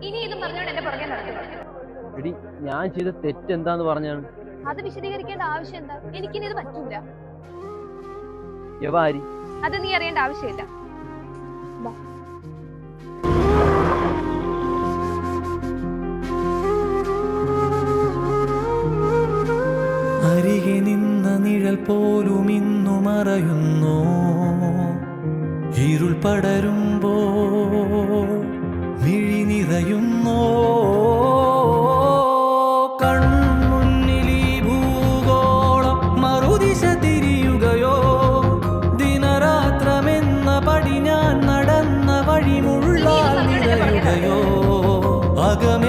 ഇനി ഇതും പറഞ്ഞോണ്ട് എന്റെ പുറകെ നടക്കുന്നു. എടി ഞാൻ ചെയ്ത തെറ്റെന്താന്ന് പറഞ്ഞാണ്? അത് വിശദീകരിക്കേണ്ട ആവശ്യം എന്താ? എനിക്കിനി ഇത് പറ്റൂല. യവാരി, അത് നീ അറിയേണ്ട ആവശ്യമില്ല. അരികെ നിന്ന നിഴൽ പോലും ഇന്നു മറയുന്നു. ഇരുൾ പടരുമ്പോ മിഴി നിറയുന്നോ. കൺമുന്നിൽ ഈ ഭൂഗോളം മറുദിശ തിരിയുകയോ. ദിനരാത്രമെന്ന പടി ഞാൻ നടന്ന വഴി മുള്ളാൽ നിറയുകയോ. അകം